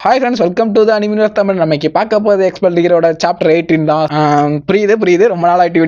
Hi friends, welcome to the அனிமினியர் தமிழ். நமக்கு பார்க்க போகிறது எக்ஸ்பெல் டிகிரோட சாப்டர் 18 தான். புரியுது ரொம்ப நாள் ஆகிட்டு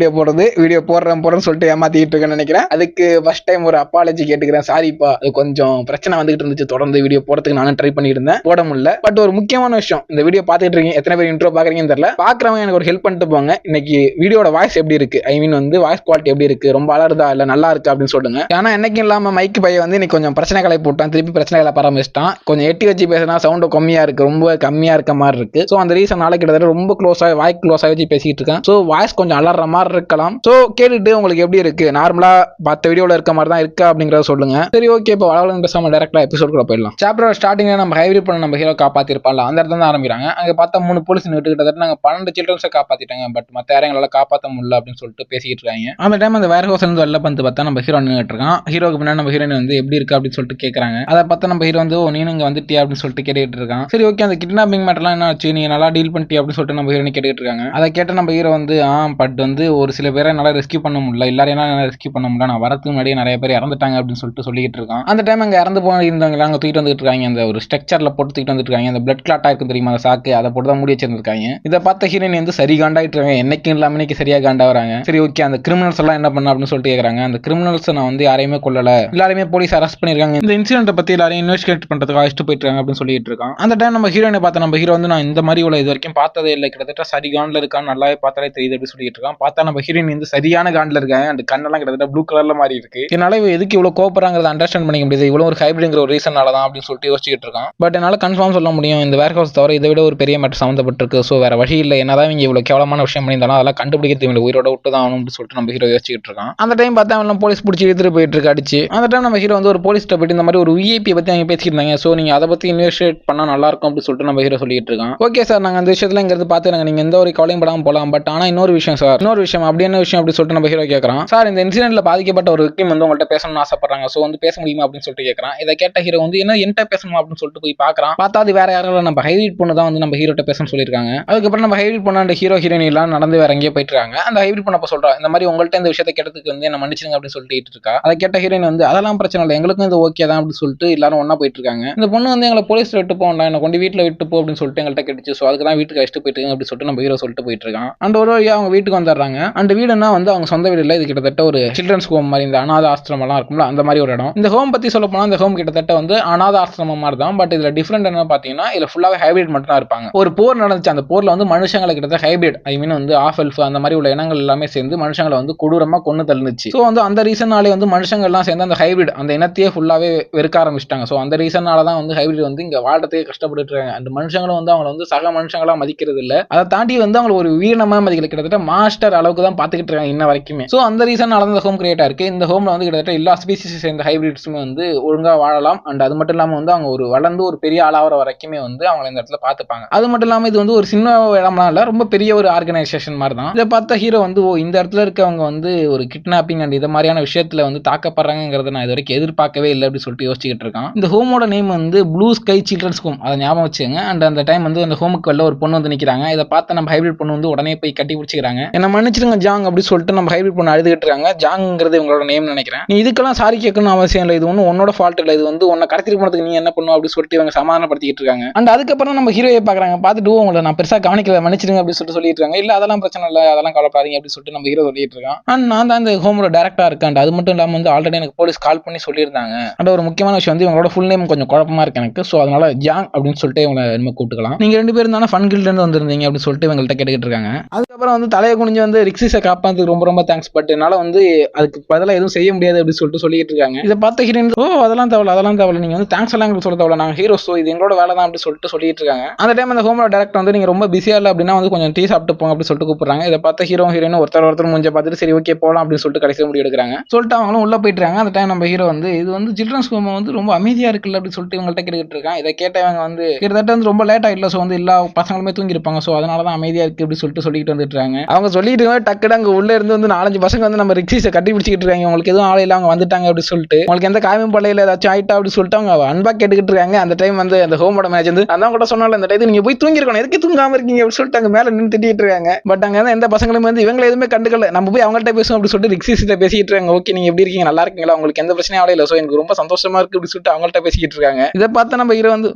வீடியோ போடுறேன்னு சொல்லிட்டு ஏமாத்திட்டு இருக்கேன்னு நினைக்கிறேன். அதுக்கு ஃபர்ஸ்ட் டைம் ஒரு அப்பாலஜி கேட்டுக்கிறேன். சாரிப்பா, அது கொஞ்சம் பிரச்சனை வந்துகிட்டு இருந்துச்சு. தொடர்ந்து வீடியோ போடுறதுக்கு நானும் ட்ரை பண்ணிட்டு இருந்தேன், போட முடியல. பட் ஒரு முக்கியமான விஷயம், இந்த வீடியோ பார்த்துட்டு இருக்கீங்க, எத்தனை பேர் இன்ட்ரோ பார்க்குறீங்கன்னு தெரியல. பார்க்குறவங்க எனக்கு ஒரு ஹெல்ப் பண்ணிட்டு போங்க. இன்னைக்கு வீடியோட வாய்ஸ் எப்படி இருக்கு, ஐ மீன் வந்து வாய்ஸ் குவாலிட்டி எப்படி இருக்கு, ரொம்ப அலருதா இல்லை நல்லா இருக்கு அப்படின்னு சொல்லுங்க. ஏன்னா என்னைக்கும் இல்லாமல் மைக்கு பையன் வந்து இன்னைக்கு கொஞ்சம் பிரச்சனைகளை போட்டான், திருப்பி பிரச்சனைகளை பராமரிச்சிட்டான். கொஞ்சம் எட்டி வச்சு பேசினா சவுண்டு கம்மியா இருக்கு, ரொம்ப கம்மியா இருக்க மாதிரி இருக்கு. சோ அந்த ரீசன் நாளைக்கு கிட்டத்தட்ட ரொம்ப வாய்ஸ் க்ளோஸா வச்சு பேசிட்டு இருக்கேன். சோ வாய்ஸ் கொஞ்சம் அலற மாதிரி இருக்கலாம். சோ கேட்டுட்டு உங்களுக்கு எப்படி இருக்கு, நார்மலா பார்த்த வீடியோல இருக்க மாதிரி தான் இருக்கா அப்படிங்கறத சொல்லுங்க. சரி, ஓகே, இப்போ வளவலன்னு பேசாம டைரக்டா எபிசோட்குள்ள போயிடலாம். சாப்டர் ஸ்டார்டிங்ல நம்ம ஹைப்ரிட் பண்ண நம்ம ஹீரோ காப்பாத்திருப்பான்ல, அந்த இடத்துல தான் ஆரம்பிக்கிறாங்க. அங்க பார்த்தா 3 போலீஸ் கிட்டத்தட்ட நாங்க 12 சில்ட்ரன்ஸை காப்பாத்திட்டாங்க, பட் மத்த யாரையும் காப்பாற்ற முடியல அப்படின்னு சொல்லிட்டு பேசிட்டு இருக்காங்க. அந்த டைம் அந்த வேர் ஹவுஸ் இருந்து வெளில வந்து பார்த்தா நம்ம ஹீரோ நின்றுட்டு இருக்கான். ஹீரோக்கு பின்னாடி நம்ம ஹீரோயின் வந்து எப்படி இருக்கு அப்படின்னு சொல்லிட்டு கேட்கறாங்க. அதை பார்த்தா நம்ம ஹீரோ வந்து நீ இங்க வந்துட்டியா அப்படின்னு சொல்லிட்டு கேட்டுட்டு இருக்கான். சரி, ஓகே, அந்த கிட்னாப்பிங் மேட்டர்லாம் என்ன ஆச்சு, நீ நல்லா டீல் பண்ணிட்டியா அப்படின்னு சொல்லிட்டு நம்ம ஹீரோனி கேட்டுட்டு இருக்காங்க. அதை கேட்ட நம்ம ஹீரோ வந்து பட் வந்து ஒரு சில பேரை நல்லா ரெஸ்கியூ பண்ண முடியல, எல்லாரையும் ரெஸ்கியூ பண்ண முடியல, நான் வரதுக்கு முன்னாடியே நிறைய பேர் இறந்துட்டாங்க அப்படின்னு சொல்லிட்டு சொல்லிட்டு இருக்கான். அந்த டைம் அங்கே இறந்து போன இருந்தவங்க அங்கே தூக்கிட்டு வந்துட்டு இருக்காங்க. அந்த ஒரு ஸ்ட்ரக்சர்ல போட்டு தூக்கிட்டு வந்துட்டு இருக்காங்க. அந்த பிளட் கிளாட்டா இருக்கும் தெரியுமா, அந்த சாக்கு, அதை போட்டு தான் மூடி வச்சிருந்திருக்காங்க. இதை பார்த்த ஹீரோயின் வந்து சரி காண்டாயிட்டு இருக்காங்க. என்னைக்கும் இல்லாம இன்னைக்கு சரியா காண்டா வராங்க. சரி, ஓகே, அந்த கிரிமினல்ஸ் எல்லாம் என்ன பண்ண அப்படின்னு சொல்லிட்டு கேட்கறாங்க. அந்த கிரிமினல்ஸ் நான் வந்து யாரையுமே கொல்லல, எல்லாருமே போலீஸ் அரெஸ்ட் பண்ணிருக்காங்க, இந்த இன்சிடென்ட் பத்தி எல்லாரையும் இன்வெஸ்டிகேட் பண்றதுக்கு அழைச்சிட்டு போயிட்டு இருக்காங்க அப்படின்னு சொல்லிட்டு இருக்கான். அந்த டைம் நம்ம ஹீரோனை பார்த்த நம்ம ஹீரோ வந்து நான் இந்த மாதிரி உள்ள இது வரைக்கும் பார்த்ததே இல்லை, கிட்டத்தட்ட சரி காண்டில் இருக்கான்னு நல்லாவே பார்த்தாலே தெரியுது அப்படின்னு சொல்லிட்டு இருக்கான். பார்த்தா நம்ம ஹீரோயின் வந்து சரியான காண்டில் இருக்காங்க. அந்த கண்ணெல்லாம் கிட்டத்தட்ட ப்ளூ கலர்ல மாதிரி இருக்கு. என்னால எதுக்கு இவ்வளவு கோபப்படுறாங்கிறத அண்டர்ஸ்டாண்ட் பண்ணிக்க முடியாது. இவ்வளவு ஒரு ஹைப்ரிட்ங்கிற ஒரு ரீசனால தான் அப்படின்னு சொல்லிட்டு யோசிச்சுட்டு இருக்கான். பட் என்னால கன்ஃபார்ம் சொல்ல முடியும், இந்த வேர் ஹவுஸ் தவிர இதை விட ஒரு பெரிய மேட்டர் சம்மந்தப்பட்டிருக்கு. ஸோ வேற வழி இல்லை, என்னதான் இவங்க இவ்வளவு கேவலமான விஷயம் பண்ணியிருந்தாலும் அதெல்லாம் கண்டுபிடிக்கிறது இவங்க உயிரோட விட்டு தான் ஆகணும் அப்படின்னு சொல்லிட்டு நம்ம ஹீரோ யோசிச்சுட்டு இருக்கான். அந்த டைம் பார்த்தா அவன் போலீஸ் பிடிச்சி எடுத்துட்டு போயிட்டு இருக்கு அடிச்சு. அந்த டைம் நம்ம ஹீரோ வந்து ஒரு போலீஸ் போயிட்டு இந்த மாதிரி ஒரு விஐபி பத்தி அவங்க பேசிட்டு இருந்தாங்க. ஸோ நீங்க அதை பத்தி இன்வெஸ்டிகேட் பண்ணா நல்லா இருக்கும் அப்படின்னு சொல்லிட்டு நம்ம ஹீரோ சொல்லிட்டு இருக்கான். ஓகே சார், நாங்கள் அந்த விஷயத்துல இங்கிறது பார்த்து நீங்க எந்த ஒரு கவலையும் படாமல் போகலாம். பட் ஆனால் இன்னொரு விஷயம் சார், அப்படி என்ன விஷயம் அப்படின்னு சொல்லிட்டு நம்ம ஹீரோ கேட்கறான். சார், இந்த இன்சிடென்ட்ல பாதிக்கப்பட்ட ஒரு விக்டிம் வந்து உங்கள்கிட்ட பேசணும்னு ஆசைப்படுறாங்க. ஸோ வந்து பேச முடியுமா அப்படின்னு சொல்லிட்டு கேட்கறான். இதை கேட்ட ஹீரோ வந்து என்ன பேசணும் அப்படின்னு சொல்லிட்டு போய் பார்க்கறான். பார்த்தா அது வேற யாரும் நம்ம ஹைப்ரிட் பொண்ணு தான் வந்து நம்ம ஹீரோட்ட பேசணும்னு சொல்லியிருக்காங்க. அதுக்கப்புறம் நம்ம ஹைப்ரிட் பொண்ணு அந்த ஹீரோயின் எல்லாம் நடந்து வேற எங்கேயோ போயிட்டு இருக்காங்க. அந்த ஹைப்ரிட் பொண்ணு சொல்றா, இந்த மாதிரி உங்கள்கிட்ட இந்த விஷயத்தை கேட்டதுக்கு வந்து என்ன மன்னிச்சிருங்க அப்படின்னு சொல்லிட்டு இருக்கா. அதை கேட்ட ஹீரோயின் வந்து அதெல்லாம் பிரச்சனை இல்லை, எங்களுக்கும் இது ஓகே தான் அப்படின்னு சொல்லிட்டு எல்லாரும் ஒன்னா போயிட்டு இருக்காங்க. இந்த பொண்ணு வந்து எங்களை போலீஸ் விட்டு போகணும், என்ன கொண்டு வீட்டில் விட்டு போ அப்படின்னு சொல்லிட்டு எங்கள்கிட்ட கேட்டுச்சு. ஸோ அதுக்கு தான் வீட்டுக்கு அழைச்சிட்டு போயிட்டு அப்படின்னு சொல்லிட்டு நம்ம ஹீரோ சொல்லிட்டு போயிட்டு இருக்கான். அந்த ஒரு வழியா அவங்க வீட்டுக்கு வந்துடுறாங்க. அந்த வீடுனா வந்து அவங்க சொந்த வீடு இல்லை, இது கிட்டத்தட்ட ஒரு சில்ட்ரன்ஸ் ஹோம் மாதிரி, இந்த அனாத ஆசிரமம் எல்லாம் இருக்கும்ல, அந்த மாதிரி ஒரு இடம். இந்த ஹோம் பத்தி சொல்ல போனா இந்த ஹோம் கிட்டத்தட்ட வந்து அனாத ஆசிரமம் மாதிரி தான். பட் இதுல டிஃபரெண்ட் என்ன பாத்தீங்கன்னா, இதுல ஃபுல்லாவே ஹைபிரிட் மட்டும் தான் இருப்பாங்க. ஒரு போர் நடந்துச்சு, அந்த போர்ல வந்து மனுஷங்களை கிட்டத்தட்ட ஹைபிரிட், ஐ மீன் வந்து ஆஃப் எல்ஃப் அந்த மாதிரி உள்ள இனங்கள் எல்லாமே சேர்ந்து மனுஷங்களை வந்து கொடூரமா கொண்டு தள்ளுச்சு. ஸோ வந்து அந்த ரீசனாலே வந்து மனுஷங்க எல்லாம் சேர்ந்து அந்த ஹைபிரிட் அந்த இனத்தையே ஃபுல்லாவே வெறுக்க ஆரம்பிச்சிட்டாங்க. ஸோ அந்த ரீசனால தான் வந்து ஹைபிரிட் வந்து இங்க வாழ்றதுக்கே கஷ்டப்பட்டு இருக்காங்க. அந்த மனுஷங்களும் வந்து அவங்க வந்து சக மனுஷங்களா மதிக்கிறது இல்லை, அதை தாண்டி வந்து அவங்க ஒரு வீரமா மதிக்கல, கிட்டத்தட்ட மாஸ்டர் அளவுக்கு தான் பாத்துக்கிட்டு இருக்காங்க இன்ன வரைக்குமே. சோ அந்த ரீசனால இந்த ஹோம் கிரியேட் ஆயிருக்கு. இந்த ஹோம்ல வந்து கிட்டத்தட்ட எல்லா ஸ்பீசிஸ் சேர்ந்த ஹைபிரிட்ஸுமே வந்து ஒழுங்கா வாழலாம். அண்ட் அது மட்டும் இல்லாம வந்து அவங்க ஒரு வளர்ந்து ஒரு பெரிய ஆளாகிற வரைக்குமே வந்து அவங்க இந்த இடத்துல பாத்துப்பாங்க. அது மட்டும் இல்லாம இது வந்து ஒரு சின்ன இடம்லாம் இல்ல, ரொம்ப பெரிய ஒரு ஆர்கனைசேஷன் மாதிரி தான். இதை பார்த்த ஹீரோ வந்து இந்த இடத்துல இருக்கவங்க வந்து ஒரு கிட்னாப்பிங் அண்ட் இது மாதிரியான விஷயத்துல வந்து தாக்கப்படுறாங்கிறத நான் இது வரைக்கும் எதிர்பார்க்கவே இல்லை அப்படின்னு சொல்லிட்டு யோசிச்சுட்டு இருக்கான். இந்த ஹோமோட நேம் வந்து ப்ளூ ஸ்கை சில்ட்ரன்ஸ் ஹோம், அதை ஞாபகம் வச்சுங்க. அண்ட் அந்த டைம் வந்து அந்த ஹோமுக்கு வெளில ஒரு பொண்ணு வந்து நிக்கிறாங்க. இதை பார்த்து நம்ம ஹைபிரிட் பொண்ணு வந்து உடனே போய் கட்டி பிடிச்சிக்கிறாங்க. என்ன மன்னிச்சிருங்க ஜாங் அப்படின்னு சொல்லிட்டு நம்ம ஹைபிரிட் பொண்ணு அழுதுகிட்டு இருக்காங்க. ஜாங்கிறது இவங்களோட நேம் நினைக்கிறேன். நீ இதுக்கெல்லாம் சாரி கேட்கணும் அவசியம் இல்லை, இது ஒன்றும் உன்னோட ஃபால்ட் இல்லை, இது வந்து உன்னை கடத்திட்டு போனதுக்கு நீ என்ன பண்ணும் அப்படின்னு சொல்லிட்டு இவங்க சமாதானப்படுத்திட்டு இருக்காங்க. அண்ட் அதுக்கப்புறம் நம்ம ஹீரோயை பார்க்குறாங்க. பார்த்துட்டு உங்களை நான் பெருசாக கவனிக்கல, மன்னிச்சிருங்க அப்படின்னு சொல்லிட்டு இருக்காங்க. இல்லை அதெல்லாம் பிரச்சனை இல்லை, அதெல்லாம் கவலைப்படாதீங்க அப்படின்னு சொல்லிட்டு நம்ம ஹீரோ சொல்லிட்டு இருக்கான். அண்ட் நான் தான் இந்த ஹோமோட டேரக்டரா இருக்கேன். அது மட்டும் இல்லாமல் வந்து ஆல்ரெடி எனக்கு போலீஸ் கால் பண்ணி சொல்லியிருந்தாங்க. அண்ட் ஒரு முக்கியமான விஷயம் வந்து இவங்களோட ஃபுல் நேம் கொஞ்சம் குழப்பமா இருக்கு எனக்கு. ஸோ அதனால ஜாங் அப்படின்னு சொல்லிட்டு இவங்களை நம்ம கூப்பிட்டுக்கலாம். நீங்க 2 பேரும் தானே ஃபன் கில்ட்ல இருந்து வந்திருந்தீங்க அப்படின்னு சொல்லிட்டு இவங்கள்ட்ட கேட்டுக்கிட்டு இருக்காங்க. அதுக்கப்புறம் வந்து தலையை குனிஞ்சு வந்து ரிக்ஸிஸை காப்பாத்துக்கு ரொம்ப ரொம்ப தேங்க்ஸ், பட் என்னால வந்து அதுக்கு பதிலாக எதுவும் செய்ய முடியாது அப்படின்னு சொல்லிட்டு இருக்காங்க. இதை பார்த்த ஹீரோயின் அதெல்லாம் தேவை, நீங்க வந்து தேங்க்ஸ் எல்லாம் சொல்ல தேவை, நாங்கள் ஹீரோஸ், இது எங்களோட வேலை தான் அப்படின்னு சொல்லிட்டு இருக்காங்க. அந்த டைம் அந்த ஹோமோட டேரக்டர் வந்து நீங்க ரொம்ப பிஸியா இல்லை அப்படின்னா வந்து கொஞ்சம் டீ சாப்பிட்டு போங்க அப்படின்னு சொல்லிட்டு கூப்பிடுறாங்க. இதை பார்த்த ஹீரோயின் ஒருத்தர் முஞ்ச பார்த்துட்டு சரி ஓகே போகலாம் அப்படின்னு சொல்லிட்டு கடைசியில் முடிவு எடுக்கிறாங்க. சொல்லிட்டு அவங்களும் உள்ள போயிட்டு இருக்காங்க. அந்த டைம் நம்ம ஹீரோ வந்து இது வந்து சில்ட்ரன்ஸ் ஹோம் வந்து ரொம்ப அமைதியா இருக்குல்ல அப்படின்னு சொல்லிட்டு இவங்கள்ட்ட கேட்டுக்கிட்டு இருக்காங்க. இதை கேட்டவங்க வந்து கிட்டத்தட்ட வந்து ரொம்ப லேட் ஆயிடல, ஸோ வந்து எல்லா பசங்களுமே தூங்கிருப்பாங்க, ஸோ அதனால தான் அமைதியா இருக்கு அப்படின்னு சொல்லிட்டு வந்துட்டு இருக்காங்க. அவங்க சொல்லிட்டு டக்குனு அங்கே உள்ள இருந்து வந்து 4-5 பசங்க வந்து நம்ம ரிக்ஸிஸை கட்டி பிடிச்சிட்டு இருக்காங்க. உங்களுக்கு எதுவும் ஆளை இல்லை, அவங்க வந்துட்டாங்க அப்படின்னு சொல்லிட்டு, உங்களுக்கு எந்த காயமும் பள்ளையில ஏதாச்சும் ஆயிட்டா அப்படின்னு சொல்லிட்டு அவங்க அன்பா கேட்டுக்கிட்டு இருக்காங்க. அந்த டைம் வந்து அந்த ஹோமோட மேட்ச் வந்து அதான் கூட சொன்னால இந்த டைம் நீங்க போய் தூங்கிருக்கணும், எதுக்கு தூங்காம இருக்கீங்க அப்படின்னு சொல்லிட்டு அங்கே மேல நின்று திட்டிட்டு இருக்காங்க. பட் அங்கே எந்த பசங்களும் வந்து இவங்களை எதுவுமே கண்டுக்கல, நம்ம போய் அவங்கள்ட்ட பேசுவோம் அப்படின்னு சொல்லிட்டு ரிக்ஸிஸை பேசிட்டு இருக்காங்க. ஓகே நீங்க எப்படி இருக்கீங்க, நல்லா இருக்கீங்களா, உங்களுக்கு எந்த பிரச்சனையும் ஆகல, ஸோ எனக்கு ரொம்ப சந்தோஷமா இருக்கு அப்படின்னு சொல்லிட்டு அவங்கள்ட்ட பேசிக்கிட்டு இருக்காங்க. இதை பார்த்து நம்ம ஹீரோ வந்து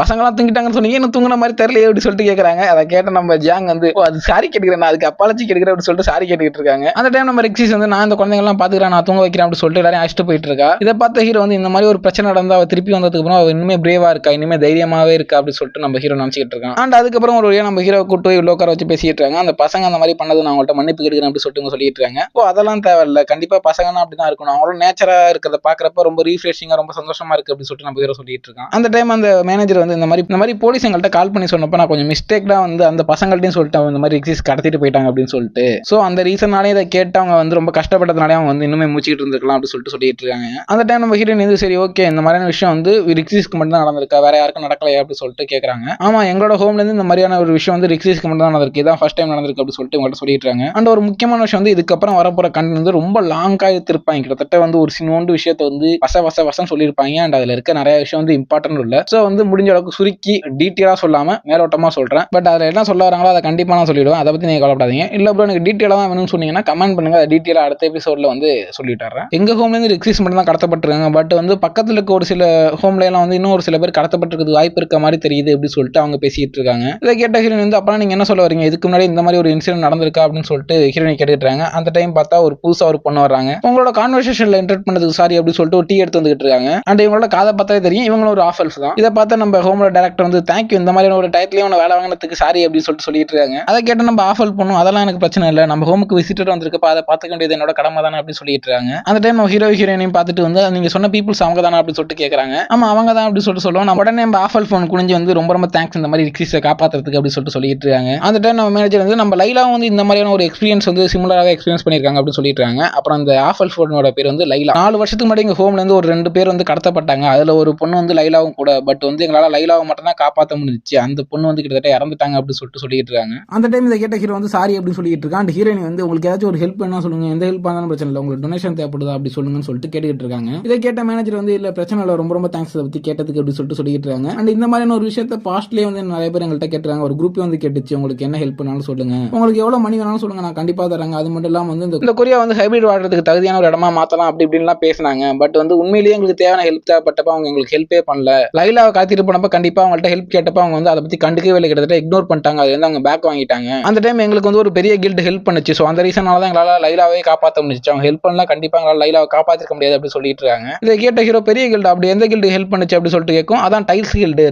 பசங்களாம் தூங்கிட்டாங்கன்னு சொன்னீங்க, இன்னும் தூங்குன மாதிரி தெரியலையே அப்படி சொல்லிட்டு கேட்கறாங்க. அதை கேட்ட நம்ம ஜியாங் வந்து அது சாரி கேட்கிறேன், அதுக்கு அப்பாலஜி கேட்கிறேன் அப்படின்னு சொல்லிட்டு சாரி கேட்டுக்கிட்டு இருக்காங்க. அந்த டைம் நம்ம ரெக்ஸிஸ் வந்து நான் இந்த குழந்தைங்க எல்லாம் பாத்துக்கிறேன், நான் தூங்க வைக்கிறேன் அப்படின்னு சொல்லிட்டு எல்லாரும் அழைச்சிட்டு போயிட்டு இருக்கா. இதை பார்த்த ஹீரோ வந்து இந்த மாதிரி ஒரு பிரச்சனை நடந்தா அவ திருப்பி வந்ததுக்கு அப்புறம் அவ இனிமே பிரேவா இருக்கா, இனிமே தைரியமாவே இருக்கா அப்படின்னு சொல்லிட்டு நம்ம ஹீரோ நினைச்சிட்டு இருக்கான். அண்ட் அதுக்கப்புறம் ஒரு வழியா நம்ம ஹீரோ கூட்டு போய் லோக்கரை வச்சு பேசிட்டு இருக்காங்க. அந்த பசங்க அந்த மாதிரி பண்ணது நான் அவங்கள்ட்ட மன்னிப்பு கேட்கிறேன் அப்படின்னு சொல்லிட்டு சொல்லிட்டு இருக்காங்க. அதெல்லாம் தேவையில்ல, கண்டிப்பா பசங்கன்னா அப்படிதான் இருக்கணும், அவங்களோட நேச்சரா இருக்கிறத பாக்குறப்ப ரொம்ப ரீஃப்ரெஷிங்கா ரொம்ப சந்தோஷமா இருக்கு அப்படின்னு சொல்லிட்டு நம்ம ஹீரோ சொல்லிட்டு இருக்கான். அந்த டைம் அந்த மேனேஜர் வந்து இந்த மாதிரி போலீஸ் எங்கள்கிட்ட கால் பண்ணி சொன்னப்ப நான் கொஞ்சம் மிஸ்டேக்டா வந்து அந்த பசங்கள்ட்டையும் சொல்லிட்டு இந்த மாதிரி ரெக்ஸிஸ் கடத்திட்டு போயிட்டாங்க அப்படின்னு சொல்லிட்டு, சோ அந்த ரீசனாலே இதை கேட்டு அவங்க வந்து ரொம்ப கஷ்டப்பட்டதுனாலே அவங்க வந்து இன்னுமே மூச்சிட்டு இருந்திருக்கலாம் அப்படின்னு சொல்லிட்டு இருக்காங்க. அந்த டைம் நம்ம ஹீரோயின் வந்து சரி ஓகே இந்த மாதிரியான விஷயம் வந்து ரெக்ஸிஸ்க்கு மட்டும் தான் நடந்திருக்கா, வேற யாருக்கும் நடக்கலையா அப்படின்னு சொல்லிட்டு கேட்கறாங்க. ஆமா எங்களோட ஹோம்ல இருந்து இந்த மாதிரியான ஒரு விஷயம் வந்து ரெக்ஸிஸ்க்கு மட்டும் தான் நடந்திருக்கு, இதான் ஃபர்ஸ்ட் டைம் நடந்திருக்கு அப்படின்னு சொல்லிட்டு உங்கள்ட்ட சொல்லிட்டு இருக்காங்க. அண்ட் ஒரு முக்கியமான விஷயம் வந்து இதுக்கப்புறம் வரப்போற கண்டென்ட் வந்து ரொம்ப லாங்கா எடுத்திருப்பாங்க, கிட்டத்தட்ட வந்து ஒரு சின்னோண்டு விஷயத்தை வந்து வசம் சொல்லியிருப்பாங்க. அண்ட் அதுல இருக்க நிறைய விஷயம் வந்து இம்பார்ட்டன்ட் இல்ல, சோ வந்து முடிஞ்ச அளவுக்கு சுருக்கி டீட்டெயிலா சொல்லாம மேலோட்டமா சொல்றேன். பட் அதுல என்ன சொல்ல வராங்களோ அதை கண்டிப்பா நான் சொல்லிடுவேன், அதை பத்தி நீங்க கவலைப்படாதீங்க. இல்ல ப்ரோ எனக்கு டீட்டெயிலா தான் வேணும்னு சொன்னீங்கன்னா கமெண்ட் பண்ணுங்க, அதை டீட்டெயிலா அடுத்த எபிசோட்ல வந்து சொல்லிட்டுறேன். எங்க ஹோம்ல இருந்து ரெக்ஸிஸ் மட்டும் தான் கடத்தப்பட்டிருக்காங்க, பட் வந்து பக்கத்துல இருக்க ஒரு சில ஹோம்ல எல்லாம் வந்து இன்னும் ஒரு சில பேர் கடத்தப்பட்டிருக்கிறது வாய்ப்பு இருக்க மாதிரி தெரியுது அப்படின்னு சொல்லிட்டு அவங்க பேசிட்டு இருக்காங்க. இதை கேட்ட ஹீரோயின் வந்து அப்பா நீங்க என்ன சொல்ல வரீங்க, இதுக்கு முன்னாடி இந்த மாதிரி ஒரு இன்சிடென்ட் நடந்திருக்கா அப்படின்னு சொல்லிட்டு ஹீரோயின் கேட்டுட்டாங்க. அந்த டைம் பார்த்தா ஒரு புதுசா ஒரு பொண்ணு வர்றாங்க. உங்களோட கான்வர்சேஷன்ல இன்டர்ட் பண்ணதுக்கு சாரி அப்படின்னு சொல்லிட்டு ஒரு டீ எடுத்து வந்துட்டு இருக்காங்க. அண்ட் இவங்களோட காதை பார்த்தாலே தெரியும் இவங்களும் ஒரு ஆஃபல்ஸ் தான். இதை பார்த்து நம்ம ஹோம்ல டைரக்டர் வந்து தேங்க்யூ இந்த மாதிரி ஒரு டயத்துலயும் வேலை வாங்கினதுக்கு சாரி அப்படின்னு சொல்லிட்டு இருக்காங்க. அதை கேட்டு நம்ம ஆஃபல் பண்ணும் அதெல்லாம் எனக்கு பிரச்சனை இல்லை, நம்ம ஹோமுக்கு விசிட்டர் வந்திருக்கப்ப அதை பார்த்துக்க வேண்டியது என்னோட கடமை தானே அப்படின்னு சொல்லிட்டு இருக்காங்க. அந்த டைம் ஹீரோ ஹீரோயினையும் பார்த்துட்டு வந்து நீங்க சொன்ன பீப்புள்ஸ் அவங்க தானே அப்படின்னு சொல்லிட்டு கேட்கறாங்க. ஆமா அவங்க தான் அப்படின்னு சொல்லிட்டு சொல்லுவோம். நம்ம உடனே நம்ம ஆஃபல் போன் குனிஞ்சு வந்து ரொம்ப தேங்க்ஸ் இந்த மாதிரி ரெக்ஸிஸை காப்பாத்துறதுக்கு அப்படின்னு சொல்லிட்டு இருக்காங்க. அந்த டைம் நம்ம மேனேஜர் வந்து நம்ம லைலா வந்து இந்த மாதிரியான ஒரு எக்ஸ்பீரியன்ஸ் வந்து சிமிலராக எக்ஸ்பீரியன்ஸ் பண்ணிருக்காங்க அப்படின்னு சொல்லிட்டு இருக்காங்க. அப்புறம் அந்த ஆஃபல் போனோட பேர் வந்து லைலா. 4 வருஷத்துக்கு முன்னாடி எங்க ஹோம்ல இருந்து ஒரு 2 பேர் வந்து கடத்தப்பட்டாங்க, அதுல ஒரு பொண்ணு வந்து லைலாவும் கூட. பட் வந்து எங்களால லைலாவை மட்டும் தான் காப்பாற்ற முடிஞ்சிச்சு, அந்த பொண்ணு வந்து கிட்டத்தட்ட இறந்துட்டாங்க அப்படின்னு சொல்லிட்டு இருக்காங்க. அந்த டைம் இதை கேட்ட ஹீரோ வந்து சாரி அப்படின்னு சொல்லிட்டு இருக்கான். அந்த ஹீரோயின் வந்து உங்களுக்கு ஏதாச்சும் ஒரு ஹெல்ப் பண்ணா சொல்லுங்க, எந்த ஹெல்ப் பண்ணாலும் பிரச்சனை இல்லை, உங்களுக்கு டொனேஷன் தேவைப்படுதா அப்படி சொல்லுங்கன்னு சொல்லிட்டு கேட்டுக்கிட்டு இருக்காங்க. இதை கேட்ட மேனேஜர் வந்து இல்ல பிரச்சனை இல்லை, ரொம்ப தேங்க்ஸ் அதை பத்தி கேட்டதுக்கு அப்படி சொல்லிட்டு இருக்காங்க. அண்ட் இந்த மாதிரியான ஒரு விஷயத்த பாஸ்ட்லேயே வந்து நிறைய பேர் எங்கள்கிட்ட கேட்டுருக்காங்க, ஒரு குரூப் வந்து கேட்டுச்சு உங்களுக்கு என்ன ஹெல்ப் பண்ணாலும் சொல்லுங்க, உங்களுக்கு எவ்வளவு மணி வேணாலும் சொல்லுங்க, நான் கண்டிப்பா தராங்க. அது மட்டும் இல்லாம வந்து இந்த கொரியா வந்து ஹைபிரிட் வாழ்றதுக்கு தகுதியான ஒரு இடமா மாத்தலாம் அப்படி இப்படின்லாம் பேசினாங்க. பட் வந்து உண்மையிலேயே எங்களுக்கு தேவையான ஹெல்ப் தேவைப்பட்டப்ப அவங்க எங்களுக்கு ஹெல்ப்பே பண்ணல. லைலாவை காத்திட்டு போனப்ப கண்டிப்பா அவங்கள்ட்ட ஹெல்ப் கேட்டப்ப அவங்க வந்து அதை பத்தி கண்டுக்கவே இல்லை, கிட்டத்தட்ட இக்னோர் பண்ணிட்டாங்க, அது வந்து அவங்க பேக் வாங்கிட்டாங்க. அந்த டைம் எங்களுக்கு வந்து ஒரு பெரிய கில்ட் ஹெல்ப் பண்ணுச்சு, ஸோ அந்த ரீசனால தான் எங்களால் லைலாவே காப்பாற்ற முடிச்சு, அவங்க ஹெல்ப் பண்ணலாம் கண்டிப்பா எங்களால் லைலாவை காப்பாற்றிருக்க முடியாது அப்படின்னு சொல்லிட்டு இருக்காங்க. இதை கேட்ட ஹீரோ பெரிய கில்டு அப்படி எந்த கில்டு ஹெல்ப் பண்ணுச்சு அப்படின்னு சொல்லிட்டு கேட்கும். அதான் டைல்ஸ் கில்டு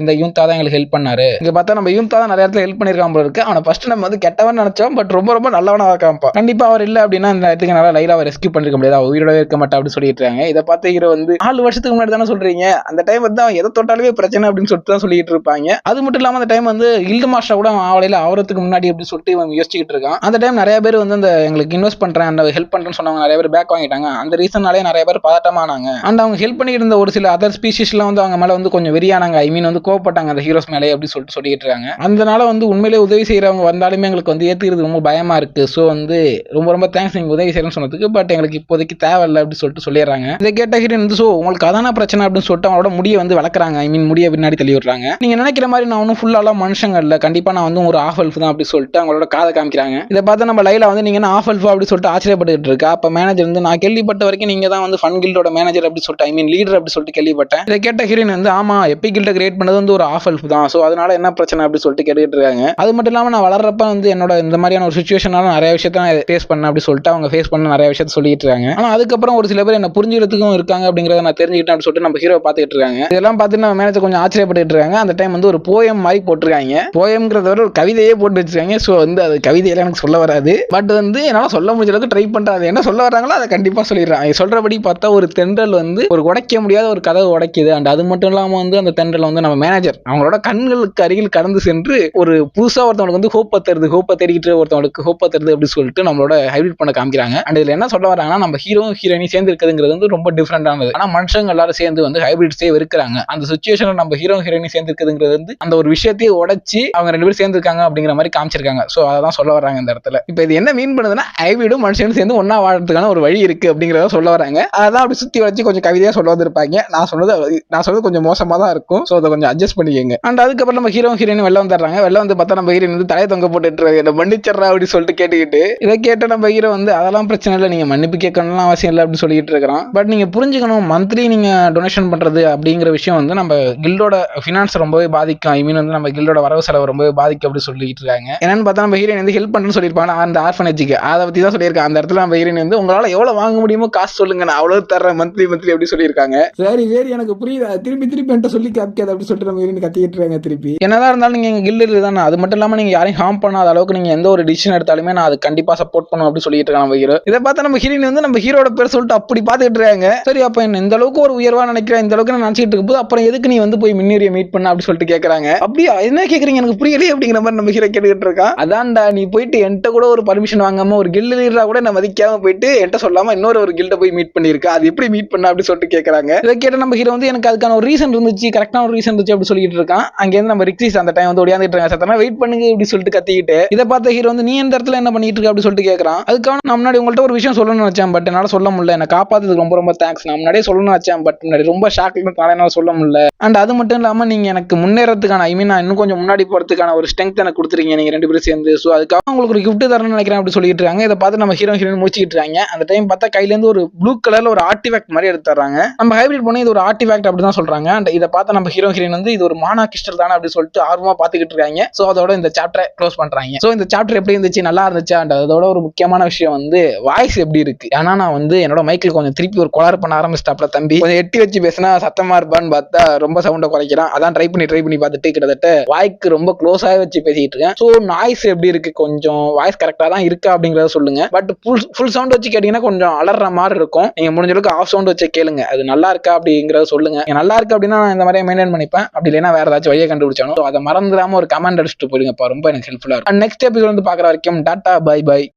இந்த யூன்தா தான் எங்களுக்கு ஹெல்ப் பண்ணாரு. இங்க பார்த்தா நம்ம யூன்தா தான் நிறைய இடத்துல ஹெல்ப் பண்ணிருக்கான் போல இருக்கு. அவனை ஃபர்ஸ்ட் நம்ம வந்து கெட்டவன் நினைச்சோம், பட் ரொம்ப நல்லவனா இருக்கான்ப்பா. கண்டிப்பா அவர் இல்ல அப்படின்னா இந்த இடத்துக்கு நல்லா லைலாவை ரெஸ்கியூ பண்ணிருக்க முடியாது, அவ உயிரோட இருக்க மாட்டா அப்படின்னு சொல்லிட்டு இருக்காங்க. இதை பார்த்து ஹீரோ வந்து 4 வருஷத்துக்கு முன்னாடி தானே சொல்றீங்க, அந்த டைம் வந்து அவன் எதை தொட்டாலுமே பிரச்சனை அப்படின்னு சொல்லிட்டு தான் சொல்லிட்டு இருப்பாங்க. அது மட்டும் இல்லாம அந்த டைம் வந்து கில்டு மாஸ்டர் கூட அவளையில ஆவறதுக்கு முன்னாடி அப்படின்னு சொல்லிட்டு இவன் யோசிச்சுட்டு இருக்கான். அந்த டைம் நிறைய பேர் வந்து அந்த எங்களுக்கு இன்வெஸ்ட் பண்றேன் அந்த ஹெல்ப் பண்றேன்னு சொன்னவங்க நிறைய பேர் பேக் வாங்கிட்டாங்க. அந்த ரீசனாலே நிறைய பேர் பதட்டமானாங்க. அண்ட் அவங்க ஹெல்ப் பண்ணிட்டு இருந்த ஒரு சில அதர் ஸ்பீஷிஸ்லாம் வந்து அவங்க மேல வந்து கொஞ்சம் வெறியானாங்க, ஐ மீன் வந்து கோவப்பட்டாங்க அந்த ஹீரோஸ் மேலே அப்படி சொல்லிட்டு இருக்காங்க. அதனால வந்து உண்மையிலே உதவி செய்யறவங்க வந்தாலுமே எங்களுக்கு வந்து ஏத்துக்கிறது ரொம்ப பயமா இருக்கு, ஸோ வந்து ரொம்ப தேங்க்ஸ் நீங்க உதவி செய்யறேன்னு சொன்னதுக்கு, பட் எங்களுக்கு இப்போதைக்கு தேவையில்லை அப்படி சொல்லிடுறாங்க. இதை கேட்ட ஹீரோயின் வந்து ஸோ உங்களுக்கு அதான பிரச்சனை அப்படின்னு சொல்லிட்டு அவங்களோட முடியை வந்து வளர்க்குறாங்க, ஐ மீன் முடியை பின்னாடி தள்ளி விடுறாங்க. நீங்க நினைக்கிற மாதிரி நான் ஒன்றும் ஃபுல்லாலாம் மனுஷங்க இல்லை, கண்டிப்பா நான் வந்து ஒரு ஆஃப் எல்ஃப் தான் அப்படி சொல்லிட்டு அவங்களோட காதை காமிக்கிறாங்க. இதை பார்த்து நம்ம லைலா வந்து நீங்க என்ன ஆஃப் எல்ஃப் அப்படி சொல்லிட்டு ஆச்சரியப்பட்டு இருக்கா. அப்ப மேனேஜர் வந்து நான் கேள்விப்பட்ட வரைக்கும் நீங்க தான் வந்து ஃபன் கில்டோட மேனேஜர் அப்படி சொல்லிட்டு, ஐ மீன் லீடர் அப்படி சொல்லிட்டு கேள்விப்பட்டேன். இதை கேட்ட ஹீரோயின் வந்து ஆமா எபிக் கில்ட கிரியேட் பண்ணது வந்து ஒரு ஆஃப் எல்ஃப் தான், ஸோ அதனால என்ன பிரச்சனை அப்படி சொல்லிட்டு கேட்டுட்டு இருக்காங்க. அது மட்டும் இல்லாம நான் வளர்றப்ப வந்து என்னோட இந்த மாதிரியான ஒரு சுச்சுவேஷனால நிறைய விஷயத்த ஃபேஸ் பண்ண அப்படி சொல்லிட்டு அவங்க ஃபேஸ் பண்ண நிறைய விஷயத்த சொல்லிட்டு இருக்காங்க. ஆனா அதுக்கப்புறம் ஒரு சில பேர் என்ன புரிஞ்சுக்கிறதுக்கும் இருக்காங்க அப்படிங்கறத நான் தெரிஞ்சுக்கிட்டேன் அப்படின்னு சொல்லிட்டு நம்ம ஹீரோ பார்த்துட்டு இருக்காங்க. இதெல்லாம் பார்த்துட்டு நம்ம மேனேஜர் கொஞ்சம் ஆச்சரியப்பட்டு இருக்காங்க. அந்த டைம் வந்து ஒரு போயம் மாதிரி போட்டிருக்காங்க, போயம்ங்கிறத விட ஒரு கவிதையே போட்டு வச்சிருக்காங்க. ஸோ வந்து அது கவிதையெல்லாம் எனக்கு சொல்ல வராது, பட் வந்து என்னால் சொல்ல முடிஞ்ச அளவுக்கு ட்ரை பண்றாங்க. என்ன சொல்ல வராங்களோ அதை கண்டிப்பா சொல்லிடுறாங்க. சொல்றபடி பார்த்தா ஒரு தென்றல் வந்து ஒரு உடைக்க முடியாத ஒரு கதவை உடைக்குது. அண்ட் அது மட்டும் இல்லாம வந்து அந்த தென்றல் வந்து நம்ம மேனேஜர் அவங்களோட கண்களுக்கு அருகில் கடந்து சென்று ஒரு புதுசா ஒருத்தவங்களுக்கு வந்து ஹோப்பை தேடிக்கிட்டு ஒருத்தவங்களுக்கு ஹோப்பை தருது அப்படின்னு சொல்லிட்டு நம்மளோட ஹைலைட் பண்ண காமிக்கிறாங்க. அண்ட் இதுல என்ன சொல்ல வராங்கன்னா நம்ம ஹீரோ ஹீரோயினி சேர்ந்து இருக்கிறதுங்கிறது வந்து ரொம்ப டிஃபரெண்டானது. ஆனா மனுஷங்க எல்லாரும் சேர்ந்து வந்து ஹைபிரிட்ஸே வெறுக்கிறாங்க. அந்த சிச்சுவேஷன்ல நம்ம ஹீரோ ஹீரோயினி சேர்ந்து இருக்கிறதுங்கிறது வந்து அந்த ஒரு விஷயத்தையே உடைச்சு அவங்க 2 பேரும் சேர்ந்து இருக்காங்க அப்படிங்கிற மாதிரி காமிச்சிருக்காங்க. ஸோ அதான் சொல்ல வராங்க இந்த இடத்துல. இப்போ இது என்ன மீன் பண்ணுதுன்னா ஹைபிரிடும் மனுஷனும் சேர்ந்து ஒன்னா வாழ்றதுக்கான ஒரு வழி இருக்கு அப்படிங்கிறத சொல்ல வராங்க. அதான் அப்படி சுத்தி வச்சு கொஞ்சம் கவிதையா சொல்ல வந்திருப்பாங்க. நான் சொன்னது கொஞ்சம் மோசமா தான் இருக்கும், ஸோ அதை கொஞ்சம் அட்ஜஸ்ட் பண்ணிக்கங்க. அண்ட் அதுக்கப்புறம் நம்ம ஹீரோ ஹீரோயின் வெளில வந்துடுறாங்க. வெளில வந்து பார்த்தா நம்ம ஹீரோயின் வந்து தலையை தொங்க போட்டுட்டு என்ன மன்னிச்சிடறா அப்படின்னு சொல்லிட்டு கேட்டுக்கிட்டு, இதை கேட்ட நம்ம ஹீரோ வந்து அதெல்லாம் பிரச்சனை இல்லை, நீங்க மன்னிப்பு கேட்கணும்லாம் அவசியம் இல்லை அப்படின்னு சொல்லிட்டு இருக்கிறான். பட் நீங்க புரிஞ்சுக்கணும், மந்த்லி நீங்க டொனேஷன் பண்றது அப்படிங்கிற விஷயம் வந்து நம்ம கில்டோட ஃபினான்ஸ் ரொம்பவே பாதிக்கும். ஐ மீன் வந்து நம்ம கில்டோட வரவு செலவு ரொம்பவே பாதிக்கும் அப்படி சொல்லிட்டு இருக்காங்க. என்னன்னு பார்த்தா நம்ம ஹீரோயின் வந்து ஹெல்ப் பண்ணுன்னு சொல்லியிருப்பாங்க அந்த ஆர்ஃபனேஜுக்கு. அதை பத்தி தான் சொல்லியிருக்காங்க. அந்த இடத்துல நம்ம ஹீரோயின் வந்து உங்களால எவ்வளவு வாங்க முடியுமோ காசு சொல்லுங்க, நான் அவ்வளவு தர்றேன் மந்த்லி அப்படி சொல்லியிருக்காங்க. சரி எனக்கு புரியுது, திருப்பி என்கிட்ட சொல்லி காப்பிக்காது அப்படி சொல்லிட்டு நம்ம ஹீரோயின் கத்திட்டு இருக்காங்க. திருப்பி என்னதான் இருந்தாலும் நீங்க கில்டு தானே, அது மட்டும் இல்லாம நீங்க யாரையும் ஹார்ம் பண்ணாத அளவுக்கு நீங்க எந்த ஒரு டிசிஷன் எடுத்தாலுமே நான் அது கண்டிப்பா சப்போர்ட் பண்ணும் அப்படி சொல்லிட்டு இருக்காங்க நம்ம ஹீரோ. இதை பார்த்தா நம்ம ஹீரோயின் வந்து நம்ம ஹீரோட பேர் சொல்லிட்டு அப்படி பார்த்துட்டு இருக்காங்க. சரி அப்ப என்ன இந்த அளவுக்கு ஒரு உயர்வா நினைக்கிறேன், இந்த அளவுக்கு நான் நினைச்சிட்டு இருக்கும் போது அப்புறம் எதுக்கு நீ வந்து போய் மின்னேறிய மீட் பண்ண அப்படி சொல்லிட்டு கேட்கறாங்க. அப்படியா என்ன கேட்கறீங்க எனக்கு புரியலையே அப்படிங்கிற மாதிரி நம்ம ஹீரோ கேட்டுக்கிட்டு இருக்கான். அதான்டா நீ போயிட்டு என்கிட்ட கூட ஒரு பர்மிஷன் வாங்காம ஒரு கில்டு லீடரா கூட நான் மதிக்காம போயிட்டு என்கிட்ட சொல்லாம இன்னொரு கில்ட போய் மீட் பண்ணிருக்க, அது எப்படி மீட் பண்ண அப்படி சொல்லிட்டு கேட்கறாங்க. இதை கேட்ட நம்ம ஹீரோ வந்து எனக்கு அதுக்கான ஒரு ரீசன் இருந்துச்சு, கரெக்டான ஒரு ரீசன் இருந்துச்சு அப்படி சொல்லிட்டு இருக்கான். அங்க இருந்து நம்ம ரிக்ஸிஸ் அந்த டைம் வந்து ஓடியாந்துட்டு இருக்காங்க. சத்தமா வெயிட் பண்ணுங்க அப்படி சொல்லிட்டு கத்திக்கிட்டு இதை பார்த்த ஹீரோ வந்து நீ இந்த இடத்துல என்ன பண்ணிட்டு இருக்க அப்படி சொல்லிட்டு கேட்கறான். அதுக்காக நான் முன்னாடி உங்கள்கிட்ட ஒரு விஷயம் சொல்லணும்னு வச்சேன், பட் என்னால சொல்ல முடியல, என்ன காப்பாத்துறதுக்கு ரொம்ப தேங்க்ஸ். நான் முன்னாடியே சொல்லணும்னு வச்சேன், பட் முன்னாடி ரொம்ப ஷாக்ல என்னால சொல்ல முடியல. அண்ட் அது மட்டும் இல்லாம நீங்க எனக்கு முன்னேறதுக்கான ஐ மீன் நான் இன்னும் கொஞ்சம் முன்னாடி போறதுக்கான ஒரு ஸ்ட்ரெங்த் எனக்கு கொடுத்துருக்கீங்க நீங்க 2 பேரும் சேர்ந்து. ஸோ அதுக்காக உங்களுக்கு ஒரு கிஃப்ட் தரணும்னு நினைக்கிறேன் அப்படி சொல்லிட்டு இருக்காங்க. இதை பார்த்து நம்ம ஹீரோயின் முடிச்சுட்டு இருக்காங்க. அந்த டைம் பார்த்தா கையில இருந்து ஒரு ப்ளூ கலர்ல ஒரு ஆர்டிஃபேக்ட் மாதிரி எடுத்துறாங்க. நம்ம ஹைபிரிட் பண்ணி இது ஒரு ஆர்டிஃபேக்ட் அப்படி தான் சொல்றாங்க. அண்ட் இதை பார்த்து நம்ம ஹீரோயின் வந்து இது ஒரு மானா கிறிஸ்டல் தானே அப்படி சொல்லிட்டு ஆர்வமா பார்த்துக்கிட்டு இருக்காங்க. ஸோ அதோட இந்த சாப்டரை க்ளோஸ் பண்றாங்க. ஸோ இந்த சாப்டர் எப்படி இருந்துச்சு, நல்லா இருந்துச்சு. அண்ட் அதோட ஒரு முக்கியமான விஷயம் வந்து வாய்ஸ் எப்படி இருக்கு. ஏன்னா நான் வந்து என்னோட மைக்கில் கொஞ்சம் திருப்பி ஒரு கொலார் பண்ண ஆரம்பிச்சிட்டாப்ல தம்பி. கொஞ்சம் எட்டி வச்சு பேசினா சத்தமா இருப்பான்னு பார்த்தா ரொம்ப சவுண்டை குறைக்கிறான். அதான் ட்ரை பண்ணி பார்த்துட்டு கிட்டத்தட்ட வாய்க்கு ரொம்ப க்ளோஸாக வச்சு பேசிட்டு இருக்கேன். ஸோ நாய்ஸ் எப்படி இருக்கு, கொஞ்சம் வாய்ஸ் கரெக்டாக தான் இருக்கா அப்படிங்கிறத சொல்லுங்க. பட் ஃபுல் சவுண்ட் வச்சு கேட்டீங்கன்னா கொஞ்சம் அலற மாதிரி இருக்கும். நீங்க முடிஞ்ச அளவுக்கு ஆஃப் சவுண்ட் வச்சு கேளுங்க, அது நல்லா இருக்கா அப்படிங்கிறத சொல்லுங்க. நல்லா இருக்கு அப்படின்னா நான் இந்த மாதிரி மெயின்டைன் பண்ணிப்பேன். அப்படி இல்லைன்னா வேற ஏதாச்சும் வழியை கண்டுபிடிச்சாலும் அதை மறந்துடாம ஒரு கமெண்ட் அடிச்சுட்டு போயிடுங்கப்பா, ரொம்ப எனக்கு ஹெல்ப்ஃபுல்லா இருக்கும். நெக்ஸ்ட் எபிசோட் வந்து பார்க்குற வரைக்கும் டாட்டா பை பை.